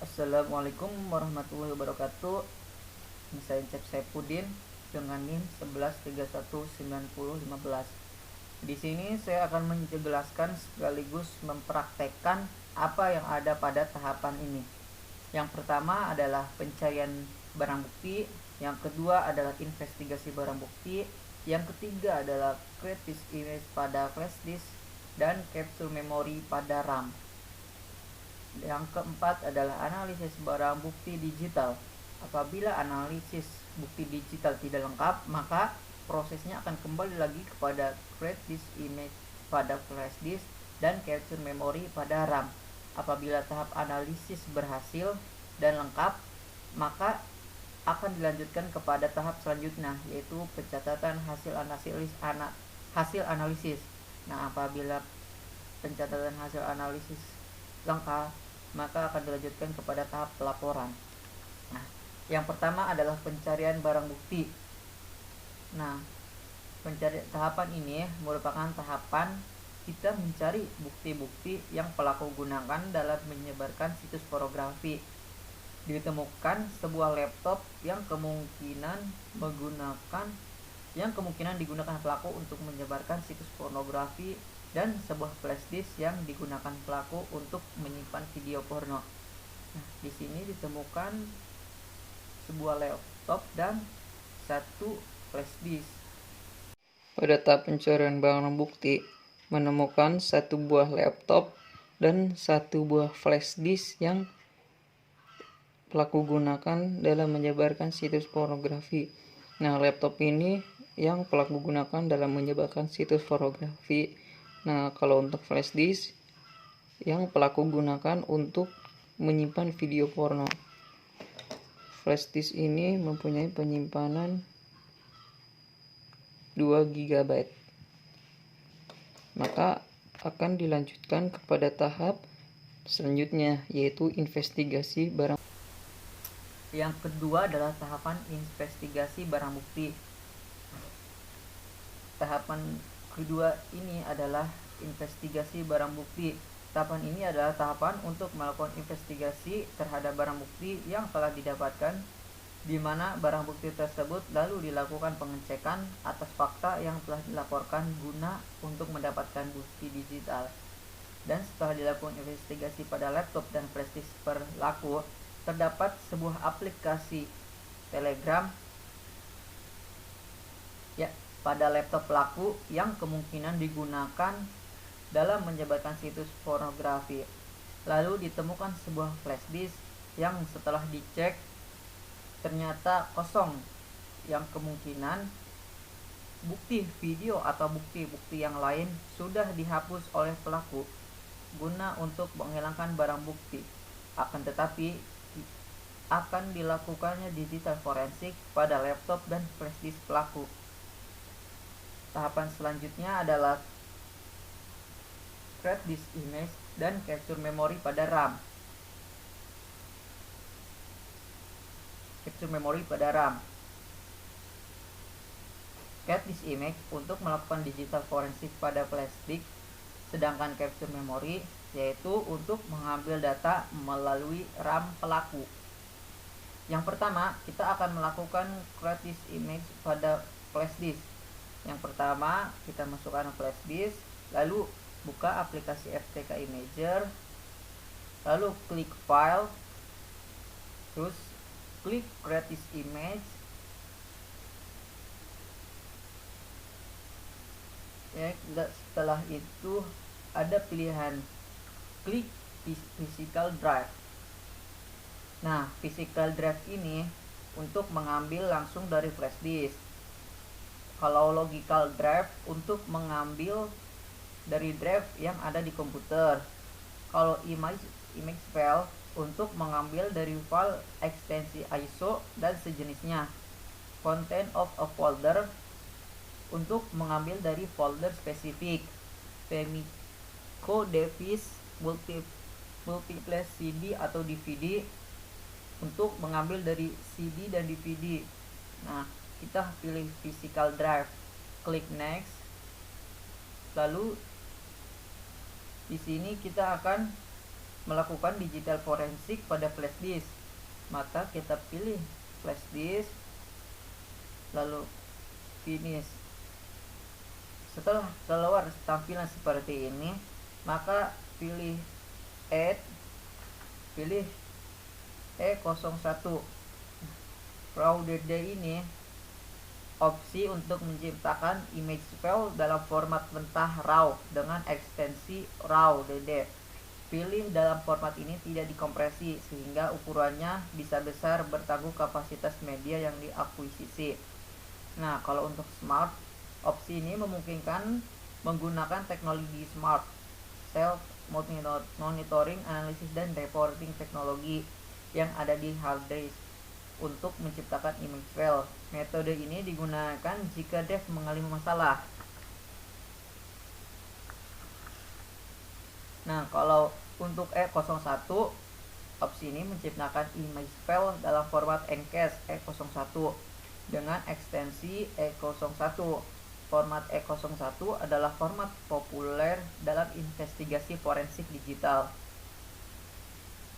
Assalamualaikum warahmatullahi wabarakatuh. Saya Cep Saipudin dengan NIM 11319015. Di sini saya akan menjelaskan sekaligus mempraktekkan apa yang ada pada tahapan ini. Yang pertama adalah pencarian barang bukti, yang kedua adalah investigasi barang bukti, yang ketiga adalah create this image pada flash disk dan capture memory pada RAM. Yang keempat adalah analisis barang bukti digital. Apabila analisis bukti digital tidak lengkap, maka prosesnya akan kembali lagi kepada create this image pada flash disk dan capture memory pada RAM. Apabila tahap analisis berhasil dan lengkap, maka akan dilanjutkan kepada tahap selanjutnya, yaitu pencatatan hasil analisis. Nah, apabila pencatatan hasil analisis lengkap, maka akan dilanjutkan kepada tahap pelaporan. Nah, yang pertama adalah pencarian barang bukti. Nah, tahapan ini merupakan tahapan kita mencari bukti-bukti yang pelaku gunakan dalam menyebarkan situs pornografi. Ditemukan sebuah laptop yang kemungkinan digunakan pelaku untuk menyebarkan situs pornografi dan sebuah flash disk yang digunakan pelaku untuk menyimpan video porno. Nah, di sini ditemukan sebuah laptop dan satu flash disk. Pada tahap pencarian barang bukti, menemukan satu buah laptop dan satu buah flash disk yang pelaku gunakan dalam menyebarkan situs pornografi. Nah, laptop ini yang pelaku gunakan dalam menyebarkan situs pornografi. Nah, kalau untuk flash disk yang pelaku gunakan untuk menyimpan video porno. Flash disk ini mempunyai penyimpanan 2 GB. Maka akan dilanjutkan kepada tahap selanjutnya, yaitu investigasi barang. Yang kedua adalah tahapan investigasi barang bukti. Tahapan kedua ini adalah investigasi barang bukti. Tahapan ini adalah tahapan untuk melakukan investigasi terhadap barang bukti yang telah didapatkan, di mana barang bukti tersebut lalu dilakukan pengecekan atas fakta yang telah dilaporkan guna untuk mendapatkan bukti digital. Dan setelah dilakukan investigasi pada laptop dan flash disk pelaku, terdapat sebuah aplikasi Telegram pada laptop pelaku yang kemungkinan digunakan dalam menyebarkan situs pornografi. Lalu ditemukan sebuah flash disk yang setelah dicek ternyata kosong, yang kemungkinan bukti video atau bukti-bukti yang lain sudah dihapus oleh pelaku guna untuk menghilangkan barang bukti. Akan tetapi akan dilakukannya digital forensik pada laptop dan flash disk pelaku. Tahapan selanjutnya adalah create this image dan capture memory pada RAM. Capture memory pada RAM. Create this image untuk melakukan digital forensik pada flash disk, sedangkan capture memory yaitu untuk mengambil data melalui RAM pelaku. Yang pertama, kita akan melakukan create this image pada flash disk. Yang pertama, kita masukkan flash disk, lalu buka aplikasi FTK Imager, lalu klik file, terus klik create this image. Setelah itu ada pilihan klik physical drive. Nah, physical drive ini untuk mengambil langsung dari flash disk. Kalau logical drive untuk mengambil dari drive yang ada di komputer. Kalau image file untuk mengambil dari file ekstensi ISO dan sejenisnya. Content of a folder untuk mengambil dari folder spesifik. Pemico device multiple CD atau DVD untuk mengambil dari CD dan DVD. Nah, kita pilih physical drive, klik next. Lalu di sini kita akan melakukan digital forensik pada flash disk, maka kita pilih flash disk, lalu finish. Setelah keluar tampilan seperti ini, maka pilih add, pilih E01. RAW.dd ini opsi untuk menciptakan image file dalam format mentah RAW dengan ekstensi RAW.dd. Pilih dalam format ini tidak dikompresi sehingga ukurannya bisa besar bertanggung kapasitas media yang diakuisisi. Nah, kalau untuk smart, opsi ini memungkinkan menggunakan teknologi smart, self monitoring, analisis, dan reporting teknologi yang ada di hard disk untuk menciptakan image file. Metode ini digunakan jika dev mengalami masalah. Nah, kalau untuk E01, opsi ini menciptakan image file dalam format encase E01 dengan ekstensi E01. Format E01 adalah format populer dalam investigasi forensik digital.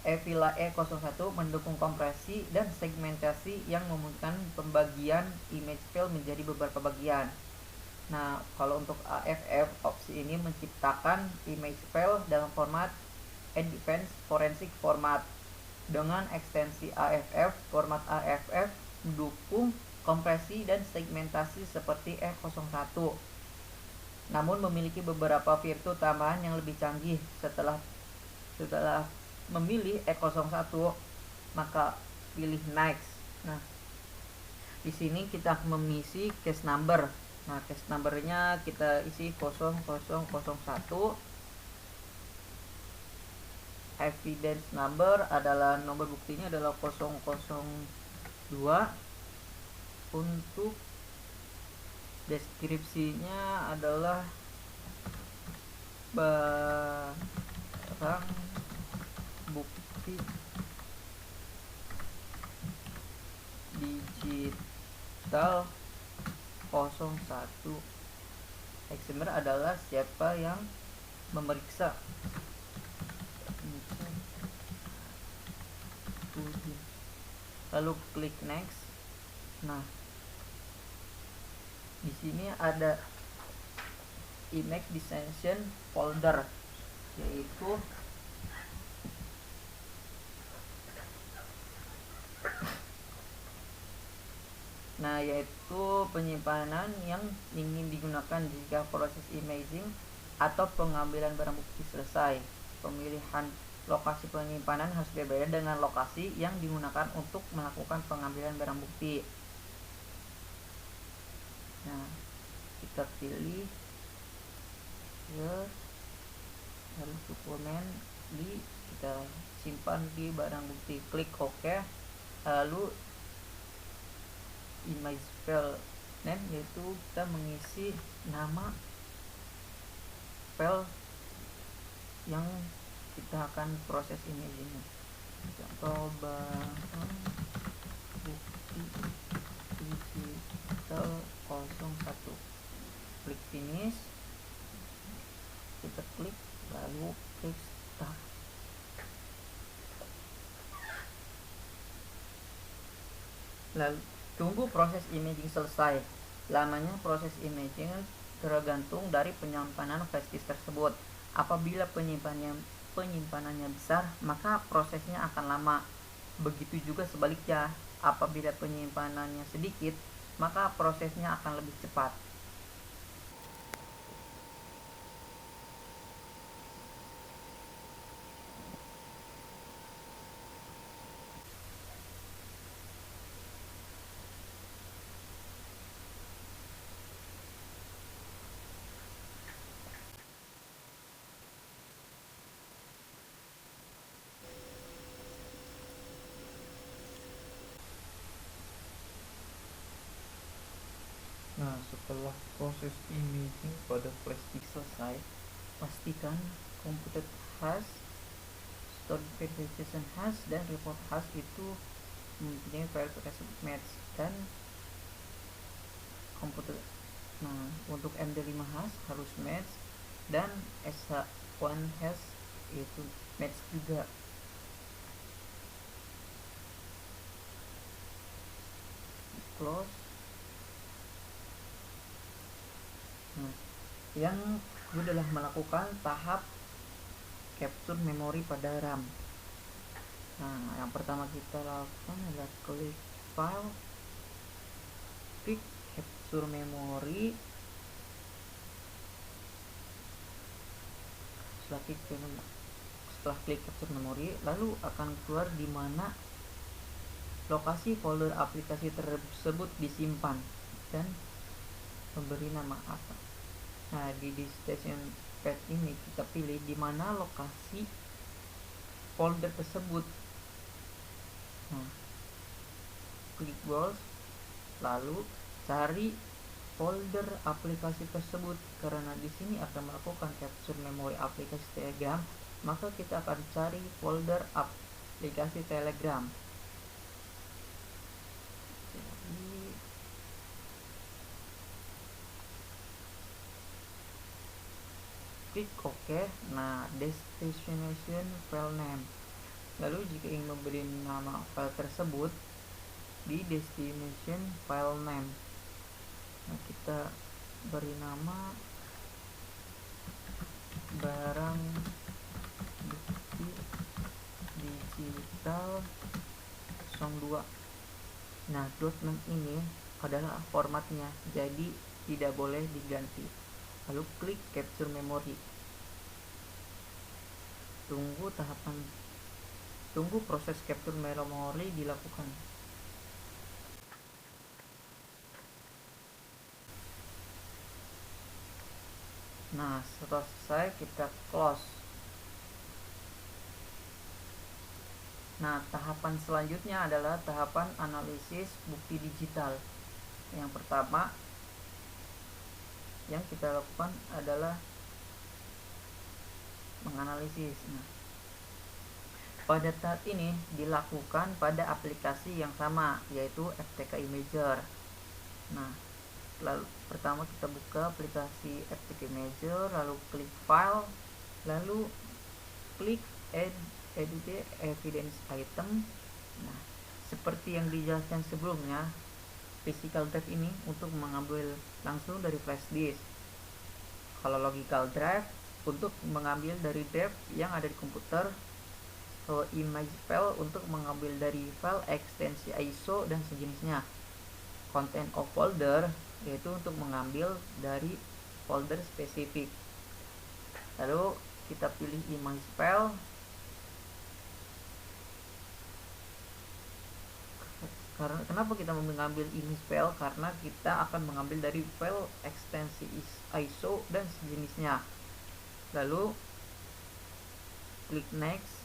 File E01 mendukung kompresi dan segmentasi yang memungkinkan pembagian image file menjadi beberapa bagian. Nah, kalau untuk AFF, opsi ini menciptakan image file dalam format Advanced Forensic Format. Dengan ekstensi AFF, format AFF mendukung kompresi dan segmentasi seperti E01, namun memiliki beberapa fitur tambahan yang lebih canggih. Setelah memilih E01, maka pilih next. Nah, di sini kita mengisi case number. Nah, case numbernya kita isi 0001. Evidence number adalah nomor buktinya adalah 002. Untuk deskripsinya adalah barang bukti digital 01. Examiner adalah siapa yang memeriksa. Lalu klik next. Nah, di sini ada image detection folder, yaitu penyimpanan yang ingin digunakan jika proses imaging atau pengambilan barang bukti selesai. Pemilihan lokasi penyimpanan harus berbeda dengan lokasi yang digunakan untuk melakukan pengambilan barang bukti. Nah, kita pilih lalu suplemen kita simpan di barang bukti, klik OK. Lalu image file name, yaitu kita mengisi nama file yang kita akan proses imagingnya. Contoh barang bukti digital 01. Klik finish, kita klik lalu klik start. Lalu tunggu proses imaging selesai. Lamanya proses imaging tergantung dari penyimpanan flash disk tersebut. Apabila penyimpanannya besar, maka prosesnya akan lama. Begitu juga sebaliknya, apabila penyimpanannya sedikit, maka prosesnya akan lebih cepat. Nah, setelah proses imaging pada flash disk selesai, pastikan komputer hash, storage verification hash, dan report hash itu mempunyai verification match dan komputer. Nah, untuk MD5 hash harus match dan SH1 hash itu match juga. Close. Nah, yang kedua adalah melakukan tahap capture memori pada RAM. Nah, yang pertama kita lakukan adalah klik file, klik capture memori. Setelah klik capture memori, lalu akan keluar di mana lokasi folder aplikasi tersebut disimpan dan memberi nama apa. Nah, di destination path ini kita pilih di mana lokasi folder tersebut. Nah, klik browse, lalu cari folder aplikasi tersebut. Karena di sini akan melakukan capture memori aplikasi Telegram, maka kita akan cari folder aplikasi Telegram. Jadi klik OK. Nah, destination file name. Lalu jika ingin memberi nama file tersebut di destination file name, nah kita beri nama barang bukti digital 02. Nah, .mem ini adalah formatnya, jadi tidak boleh diganti. Lalu klik capture memory. Tunggu proses capture memori dilakukan. Nah, setelah selesai kita close. Nah, tahapan selanjutnya adalah tahapan analisis bukti digital. Yang pertama yang kita lakukan adalah menganalisis. Nah, pada tahap ini dilakukan pada aplikasi yang sama, yaitu FTK Imager. Nah, lalu pertama kita buka aplikasi FTK Imager, lalu klik file, lalu klik edit evidence item. Nah, seperti yang dijelaskan sebelumnya, physical drive ini untuk mengambil langsung dari flash disk. Kalau logical drive untuk mengambil dari drive yang ada di komputer. Kalau image file untuk mengambil dari file ekstensi ISO dan sejenisnya. Content of folder yaitu untuk mengambil dari folder spesifik. Lalu kita pilih image file. Kenapa kita mengambil image file? Karena kita akan mengambil dari file ekstensi ISO dan sejenisnya. Lalu klik next.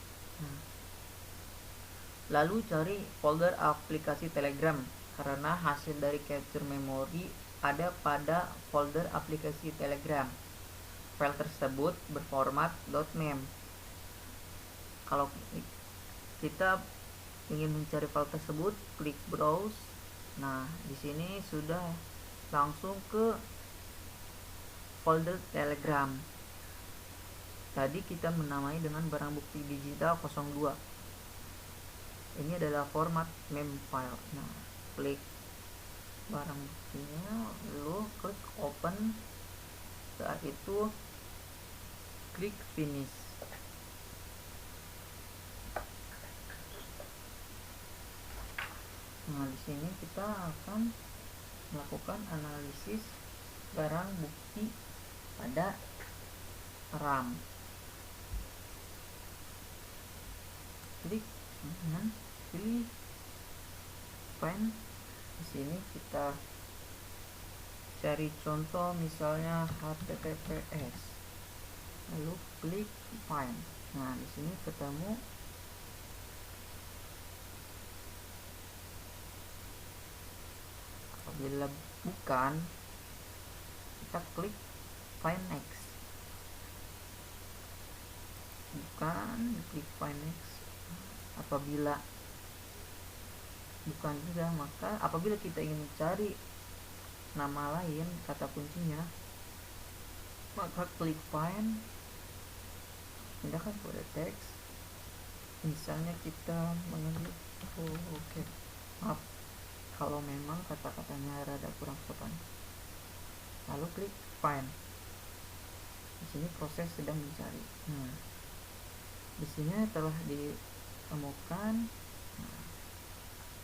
Lalu cari folder aplikasi Telegram, karena hasil dari capture memory ada pada folder aplikasi Telegram. File tersebut berformat .mem. Kalau kita ingin mencari file tersebut, klik browse. Nah, di sini sudah langsung ke folder Telegram. Tadi kita menamai dengan barang bukti digital 02. Ini adalah format mem file. Nah, klik barang buktinya, lalu klik open. Saat itu klik finish. Nah, di sini kita akan melakukan analisis barang bukti pada RAM. Klik pilih find. Di sini kita cari contoh misalnya HTTPS, lalu klik find. Nah, di sini ketemu. Apabila bukan, kita klik find next. Bukan, klik find next. Apabila bukan juga, maka apabila kita ingin mencari nama lain, kata kuncinya, maka klik find, pindahkan pada teks, Misalnya kita mengetik oke, maaf kalau memang kata-katanya rada kurang sopan. Lalu klik find. Di sini proses sedang mencari. Nah, di sini telah ditemukan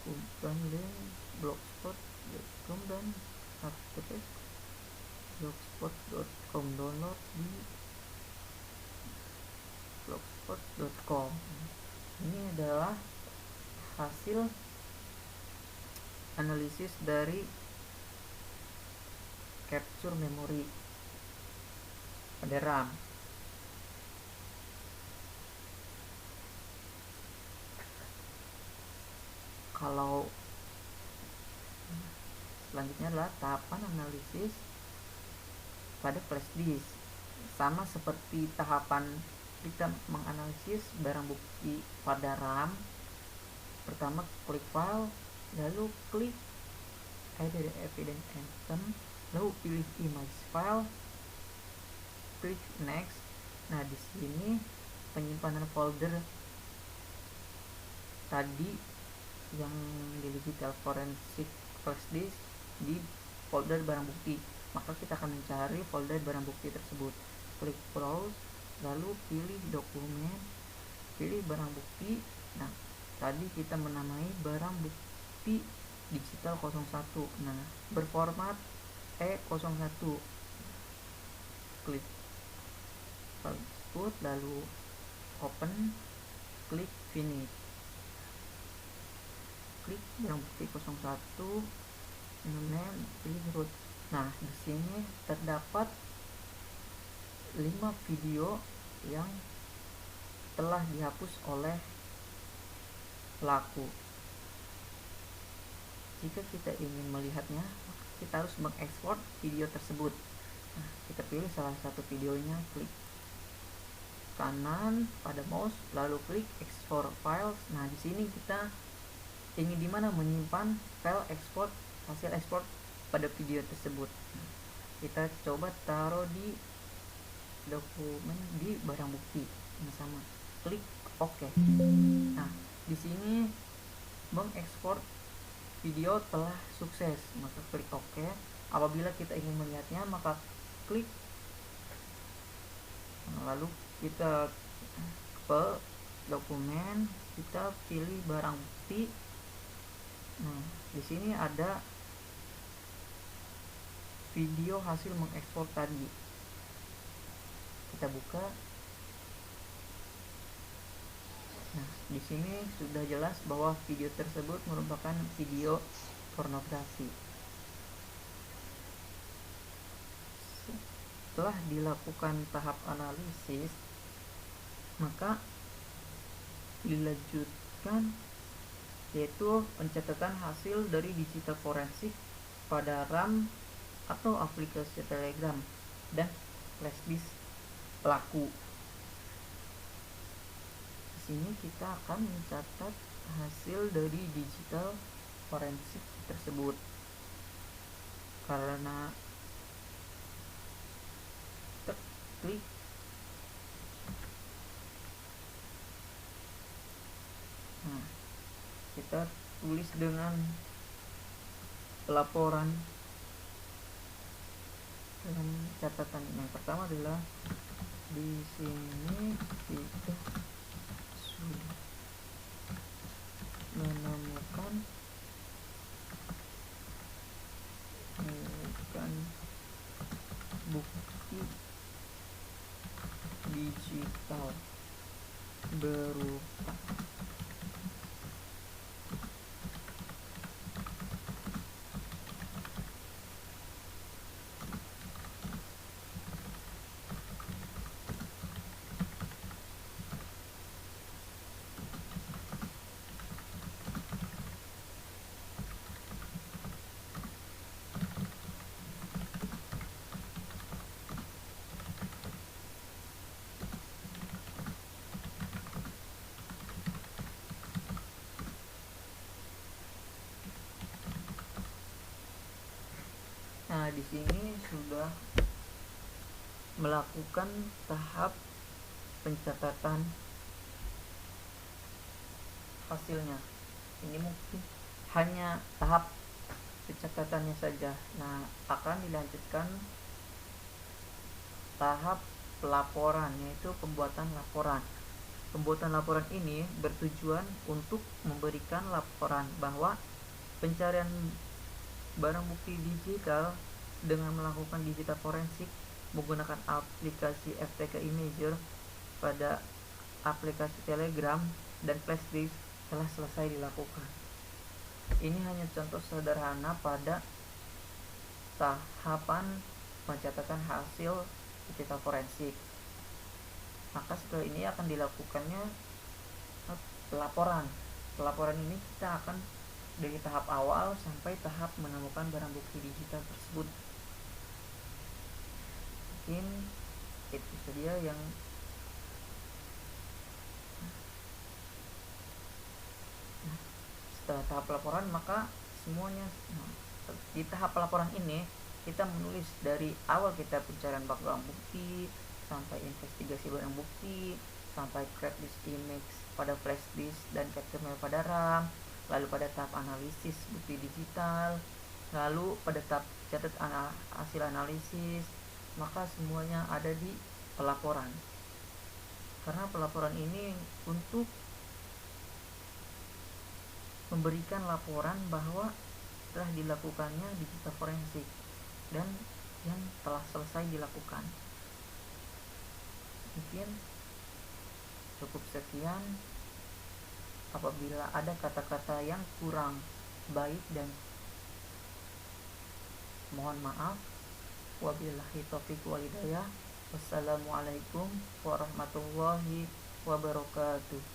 kumpulan link blogspot.com dan https blogspot.com, download di blogspot.com. Ini adalah hasil analisis dari capture memori pada RAM. Kalau selanjutnya adalah tahapan analisis pada flash disk, sama seperti tahapan kita menganalisis barang bukti pada RAM. Pertama klik file, lalu klik ada evidence item, lalu pilih image file, klik next. Nah, di sini penyimpanan folder tadi yang di digital forensik flash disk di folder barang bukti, maka kita akan mencari folder barang bukti tersebut. Klik browse, lalu pilih dokumen, pilih barang bukti. Nah, tadi kita menamai barang bukti digital 01. Nah, berformat E01. Klik file tersebut, lalu open, klik finish. Klik barang bukti 01, name, pilih root. Nah, di sini terdapat 5 video yang telah dihapus oleh pelaku. Jika kita ingin melihatnya, kita harus mengekspor video tersebut. Nah, kita pilih salah satu videonya, klik kanan pada mouse, lalu klik export files. Nah, di sini kita ingin di mana menyimpan file ekspor, hasil ekspor pada video tersebut. Nah, kita coba taruh di dokumen di barang bukti yang sama. Klik OK. Nah, di sini mengekspor video telah sukses, maka klik OK. Apabila kita ingin melihatnya, maka klik, lalu kita ke dokumen, kita pilih barang bukti. Nah, di sini ada video hasil mengekspor tadi. Kita buka. Nah, di sini sudah jelas bahwa video tersebut merupakan video pornografi. Setelah dilakukan tahap analisis, maka dilanjutkan yaitu pencatatan hasil dari digital forensik pada RAM atau aplikasi Telegram dan flash disk pelaku. Di sini kita akan mencatat hasil dari digital forensik tersebut. Karena klik nah, kita tulis dengan pelaporan dengan catatan. Yang pertama adalah di sini kita sudah menemukan bukti digital berupa Nah, di sini sudah melakukan tahap pencatatan hasilnya. Ini mungkin hanya tahap pencatatannya saja. Nah, akan dilanjutkan tahap pelaporan, yaitu pembuatan laporan. Pembuatan laporan ini bertujuan untuk memberikan laporan bahwa pencarian barang bukti digital dengan melakukan digital forensik menggunakan aplikasi FTK Imager pada aplikasi Telegram dan Flashdisk telah selesai dilakukan. Ini hanya contoh sederhana pada tahapan pencatatan hasil digital forensik. Maka setelah ini akan dilakukannya pelaporan. Pelaporan ini kita akan dari tahap awal sampai tahap menemukan barang bukti digital tersebut. Mungkin itu saja yang setelah tahap pelaporan maka semuanya di tahap pelaporan ini kita menulis dari awal kita pencarian barang bukti sampai investigasi barang bukti sampai grab disk image pada flash disk dan capture mail pada RAM, lalu pada tahap analisis bukti digital, lalu pada tahap catat hasil analisis. Maka semuanya ada di pelaporan, karena pelaporan ini untuk memberikan laporan bahwa telah dilakukannya digital forensik dan yang telah selesai dilakukan. Mungkin cukup sekian. Apabila ada kata-kata yang kurang baik dan mohon maaf. Wabillahi taufiq wal hidayah. Wassalamualaikum warahmatullahi wabarakatuh.